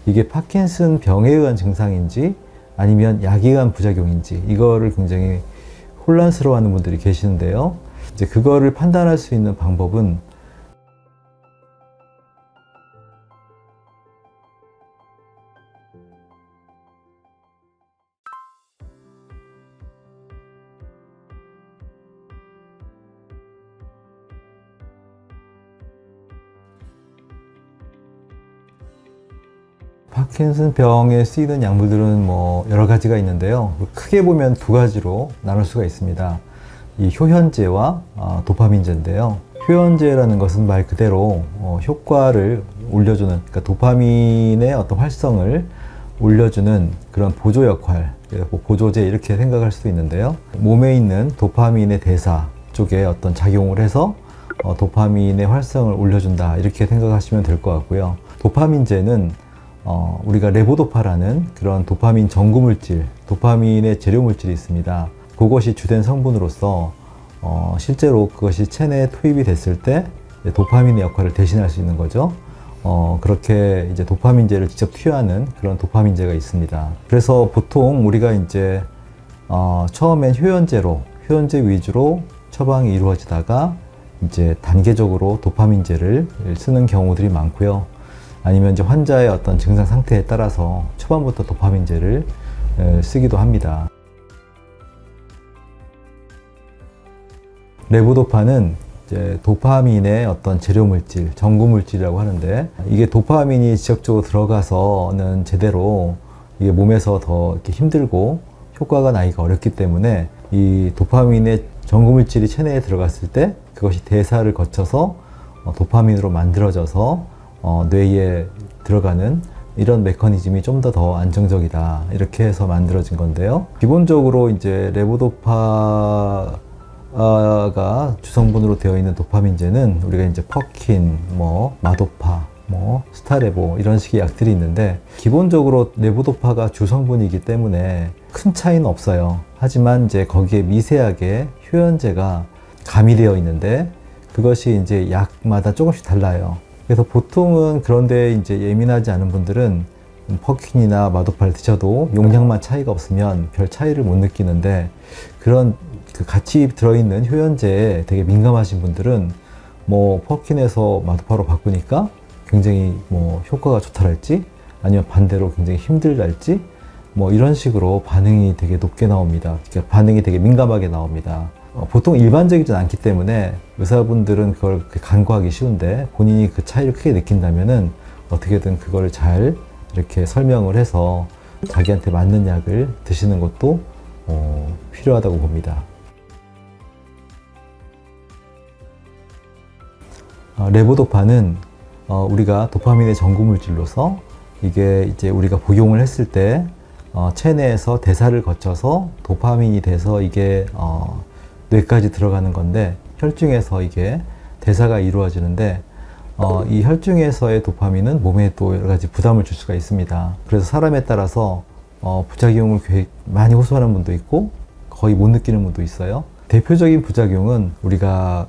이게 파킨슨 병에 의한 증상인지 아니면 약에 의한 부작용인지 이거를 굉장히 혼란스러워하는 분들이 계시는데요. 이제 그거를 판단할 수 있는 방법은 파킨슨 병에 쓰이는 약물들은 뭐 여러 가지가 있는데요. 크게 보면 두 가지로 나눌 수가 있습니다. 이 효현제와 도파민제인데요. 효현제라는 것은 말 그대로 효과를 올려주는, 그러니까 도파민의 어떤 활성을 올려주는 그런 보조 역할, 보조제 이렇게 생각할 수도 있는데요. 몸에 있는 도파민의 대사 쪽에 어떤 작용을 해서 도파민의 활성을 올려준다 이렇게 생각하시면 될 것 같고요. 도파민제는 우리가 레보도파라는 그런 도파민 전구물질, 도파민의 재료물질이 있습니다. 그것이 주된 성분으로서 실제로 그것이 체내에 투입이 됐을 때 도파민의 역할을 대신할 수 있는 거죠. 그렇게 이제 도파민제를 직접 투여하는 그런 도파민제가 있습니다. 그래서 보통 우리가 이제 처음엔 효연제 위주로 처방이 이루어지다가 이제 단계적으로 도파민제를 쓰는 경우들이 많고요. 아니면 이제 환자의 어떤 증상 상태에 따라서 초반부터 도파민제를 쓰기도 합니다. 레보도파는 이제 도파민의 어떤 재료물질, 전구물질이라고 하는데, 이게 도파민이 지적적으로 들어가서는 제대로 이게 몸에서 더 이렇게 힘들고 효과가 나기가 어렵기 때문에 이 도파민의 전구물질이 체내에 들어갔을 때 그것이 대사를 거쳐서 도파민으로 만들어져서 뇌에 들어가는 이런 메커니즘이 좀 더 안정적이다 이렇게 해서 만들어진 건데요. 기본적으로 이제 레보도파가 주성분으로 되어 있는 도파민제는 우리가 이제 퍼킨, 마도파, 스타레보 이런 식의 약들이 있는데, 기본적으로 레보도파가 주성분이기 때문에 큰 차이는 없어요. 하지만 이제 거기에 미세하게 효연제가 가미되어 있는데 그것이 이제 약마다 조금씩 달라요. 그래서 보통은 그런데 이제 예민하지 않은 분들은 퍼킨이나 마도파를 드셔도 용량만 차이가 없으면 별 차이를 못 느끼는데, 그런 그 같이 들어있는 효연제에 되게 민감하신 분들은 퍼킨에서 마도파로 바꾸니까 굉장히 효과가 좋다랄지 아니면 반대로 굉장히 힘들달지 이런 식으로 반응이 되게 높게 나옵니다. 그러니까 반응이 되게 민감하게 나옵니다. 보통 일반적이진 않기 때문에 의사분들은 그걸 간과하기 쉬운데, 본인이 그 차이를 크게 느낀다면은 어떻게든 그걸 잘 이렇게 설명을 해서 자기한테 맞는 약을 드시는 것도 필요하다고 봅니다. 레보도파는 우리가 도파민의 전구물질로서 이게 이제 우리가 복용을 했을 때 체내에서 대사를 거쳐서 도파민이 돼서 이게 뇌까지 들어가는 건데, 혈중에서 이게 대사가 이루어지는데 이 혈중에서의 도파민은 몸에 또 여러 가지 부담을 줄 수가 있습니다. 그래서 사람에 따라서 부작용을 많이 호소하는 분도 있고 거의 못 느끼는 분도 있어요. 대표적인 부작용은 우리가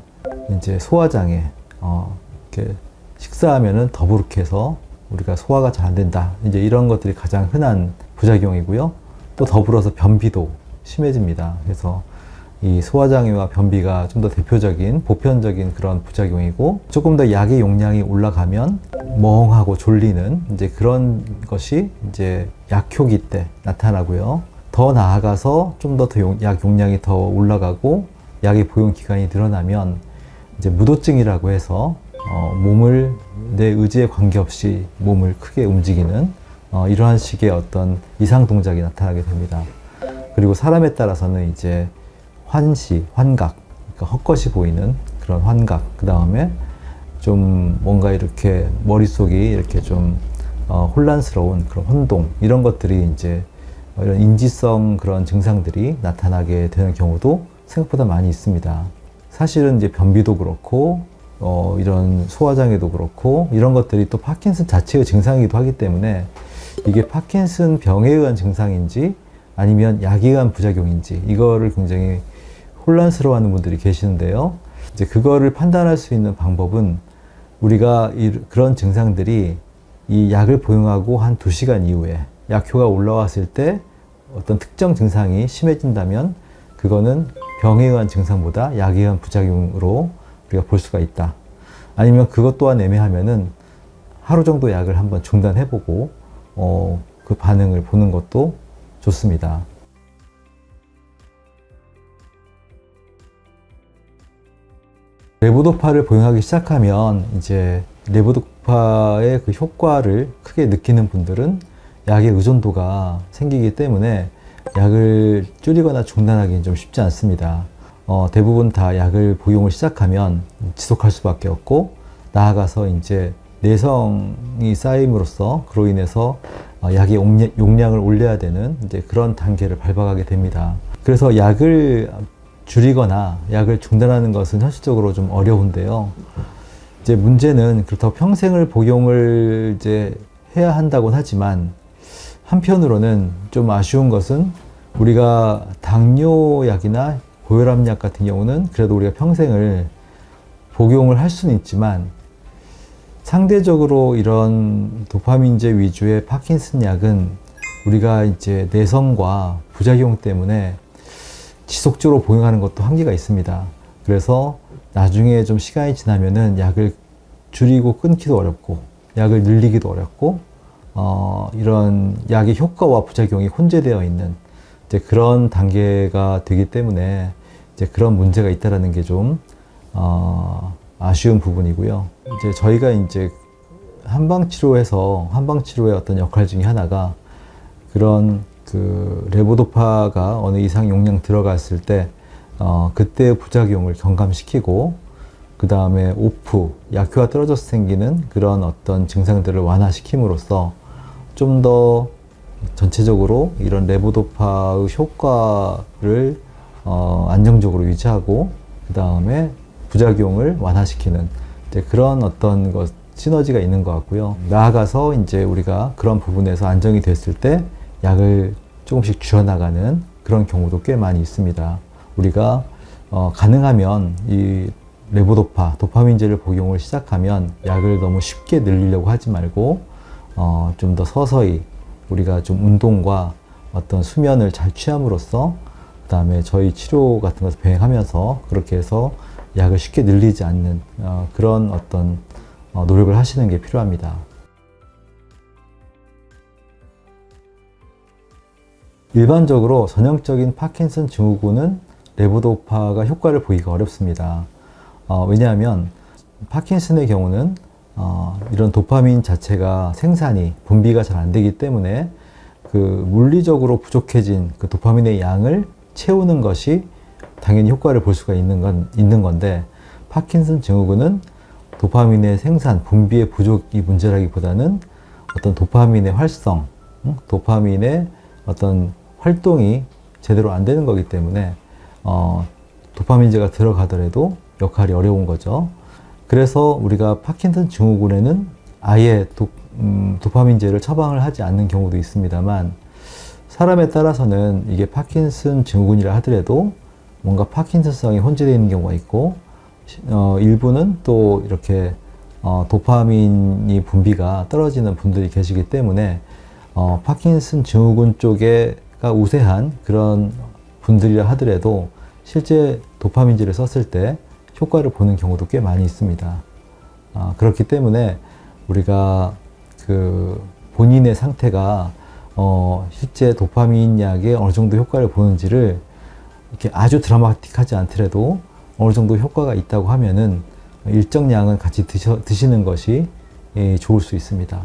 이제 소화장애, 이렇게 식사하면은 더부룩해서 우리가 소화가 잘 안 된다, 이제 이런 것들이 가장 흔한 부작용이고요. 또 더불어서 변비도 심해집니다. 그래서 이 소화장애와 변비가 좀 더 대표적인 보편적인 그런 부작용이고, 조금 더 약의 용량이 올라가면 멍하고 졸리는 이제 그런 것이 이제 약효기 때 나타나고요. 더 나아가서 좀 더 약 용량이 더 올라가고 약의 복용 기간이 늘어나면 이제 무도증이라고 해서 몸을 내 의지에 관계없이 몸을 크게 움직이는 이러한 식의 어떤 이상 동작이 나타나게 됩니다. 그리고 사람에 따라서는 이제 환시, 환각, 그러니까 헛것이 보이는 그런 환각, 그 다음에 좀 뭔가 이렇게 머릿속이 이렇게 좀 혼란스러운 그런 혼동, 이런 것들이 이제 이런 인지성 그런 증상들이 나타나게 되는 경우도 생각보다 많이 있습니다. 사실은 이제 변비도 그렇고 이런 소화장애도 그렇고 이런 것들이 또 파킨슨 자체의 증상이기도 하기 때문에 이게 파킨슨 병에 의한 증상인지 아니면 약에 의한 부작용인지 이거를 굉장히 혼란스러워하는 분들이 계시는데요. 이제 그거를 판단할 수 있는 방법은 우리가 그런 증상들이 이 약을 복용하고 한 2시간 이후에 약효가 올라왔을 때 어떤 특정 증상이 심해진다면 그거는 병에 의한 증상보다 약에 의한 부작용으로 우리가 볼 수가 있다. 아니면 그것 또한 애매하면은 하루 정도 약을 한번 중단해보고 그 반응을 보는 것도 좋습니다. 레보도파를 복용하기 시작하면 이제 레보도파의 그 효과를 크게 느끼는 분들은 약의 의존도가 생기기 때문에 약을 줄이거나 중단하기는 좀 쉽지 않습니다. 대부분 다 약을 복용을 시작하면 지속할 수밖에 없고, 나아가서 이제 내성이 쌓임으로써 그로 인해서 약의 용량을 올려야 되는 이제 그런 단계를 밟아가게 됩니다. 그래서 약을 줄이거나 약을 중단하는 것은 현실적으로 좀 어려운데요. 이제 문제는 그렇다고 평생을 복용을 이제 해야 한다고는 하지만, 한편으로는 좀 아쉬운 것은 우리가 당뇨약이나 고혈압약 같은 경우는 그래도 우리가 평생을 복용을 할 수는 있지만, 상대적으로 이런 도파민제 위주의 파킨슨 약은 우리가 이제 내성과 부작용 때문에 지속적으로 복용하는 것도 한계가 있습니다. 그래서 나중에 좀 시간이 지나면은 약을 줄이고 끊기도 어렵고, 약을 늘리기도 어렵고, 이런 약의 효과와 부작용이 혼재되어 있는 이제 그런 단계가 되기 때문에 이제 그런 문제가 있다라는 게 좀 아쉬운 부분이고요. 이제 저희가 이제 한방치료의 어떤 역할 중에 하나가, 그런 그 레보도파가 어느 이상 용량 들어갔을 때 그때의 부작용을 경감시키고, 그 다음에 오프, 약효가 떨어져서 생기는 그런 어떤 증상들을 완화시킴으로써 좀 더 전체적으로 이런 레보도파의 효과를 안정적으로 유지하고, 그 다음에 부작용을 완화시키는 이제 그런 어떤 시너지가 있는 것 같고요. 나아가서 이제 우리가 그런 부분에서 안정이 됐을 때 약을 조금씩 줄여나가는 그런 경우도 꽤 많이 있습니다. 우리가 가능하면 이 레보도파, 도파민제를 복용을 시작하면 약을 너무 쉽게 늘리려고 하지 말고 좀 더 서서히 우리가 좀 운동과 어떤 수면을 잘 취함으로써, 그 다음에 저희 치료 같은 것을 병행하면서 그렇게 해서 약을 쉽게 늘리지 않는 그런 어떤 노력을 하시는 게 필요합니다. 일반적으로 전형적인 파킨슨 증후군은 레보도파가 효과를 보기가 어렵습니다. 왜냐하면 파킨슨의 경우는 이런 도파민 자체가 분비가 잘 안 되기 때문에 그 물리적으로 부족해진 그 도파민의 양을 채우는 것이 당연히 효과를 볼 수가 있는 건데, 파킨슨 증후군은 도파민의 분비의 부족이 문제라기보다는 어떤 도파민의 활성, 도파민의 어떤 활동이 제대로 안 되는 거기 때문에 도파민제가 들어가더라도 역할이 어려운 거죠. 그래서 우리가 파킨슨 증후군에는 아예 도파민제를 처방을 하지 않는 경우도 있습니다만, 사람에 따라서는 이게 파킨슨 증후군이라 하더라도 뭔가 파킨슨성이 혼재되어 있는 경우가 있고, 일부는 또 이렇게 도파민이 분비가 떨어지는 분들이 계시기 때문에 파킨슨 증후군 쪽에가 우세한 그런 분들이라 하더라도 실제 도파민제를 썼을 때 효과를 보는 경우도 꽤 많이 있습니다. 그렇기 때문에 우리가 그 본인의 상태가 실제 도파민 약에 어느 정도 효과를 보는지를 이렇게 아주 드라마틱하지 않더라도 어느 정도 효과가 있다고 하면은 일정량은 같이 드시는 것이 좋을 수 있습니다.